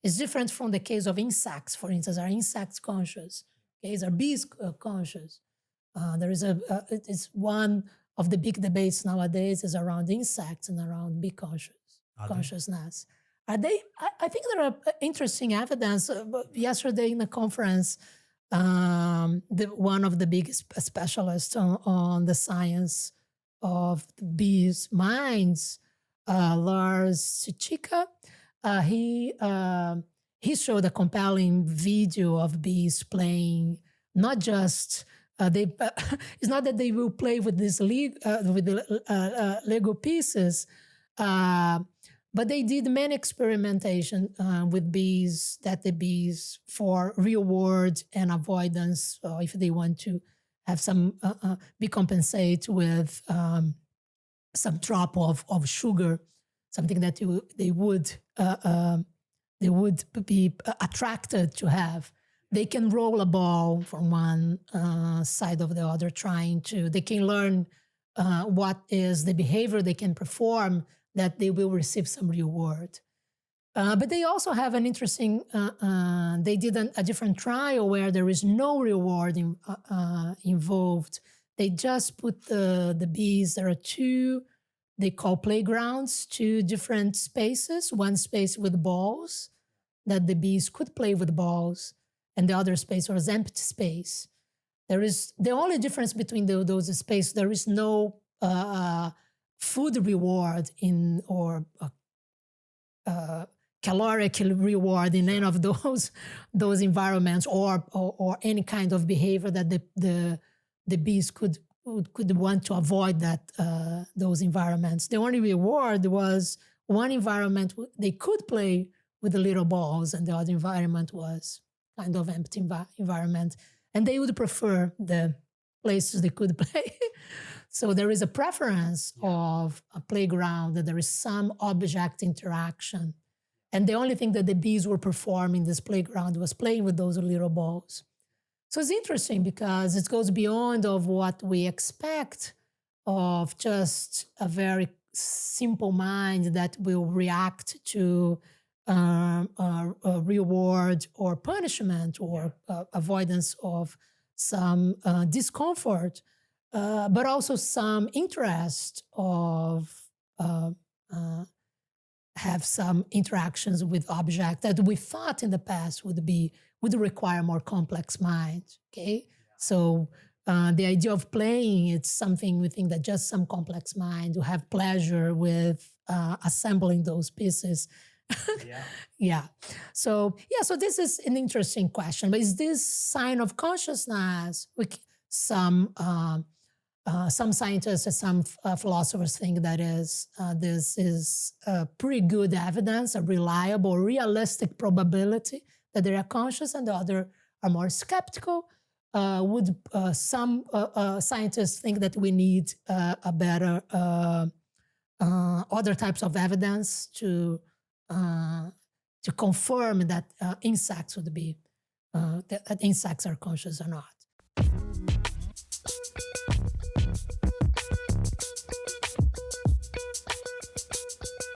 It's different from the case of insects, for instance. Are insects conscious? Okay, are bees conscious? It's one of the big debates nowadays is around insects and around bee consciousness. Are they? I think there are interesting evidence. Yesterday in the conference, one of the biggest specialists on the science of bees' minds, Lars Chichika, he showed a compelling video of bees playing, not just it's not that they will play with this Lego pieces, but they did many experimentation with bees, for reward and avoidance, if they want to have some be compensate with some drop of sugar, something that they would be attracted to have. They can roll a ball from one side of the other, they can learn what is the behavior they can perform that they will receive some reward. But they also have an interesting, they did a different trial where there is no reward involved. They just put the bees, there are two, they call playgrounds, two different spaces, one space with balls, that the bees could play with balls, and the other space was empty space. There is the only difference between those spaces. There is no food reward or caloric reward in any of those environments, or any kind of behavior that the bees could want to avoid those environments. The only reward was one environment they could play with the little balls, and the other environment was kind of empty environment, and they would prefer the places they could play. So there is a preference of a playground, that there is some object interaction. And the only thing that the bees were performing in this playground was playing with those little balls. So it's interesting because it goes beyond of what we expect of just a very simple mind that will react to a reward or punishment or avoidance of some discomfort, but also some interest of have some interactions with objects that we thought in the past would require more complex mind. Okay, so the idea of playing, it's something we think that just some complex mind will have pleasure with assembling those pieces. So this is an interesting question. But is this sign of consciousness? Some scientists and some philosophers think that this is pretty good evidence, a reliable, realistic probability that they are conscious, and the other are more skeptical. Would some scientists think that we need a better other types of evidence to confirm that insects would be that insects are conscious or not?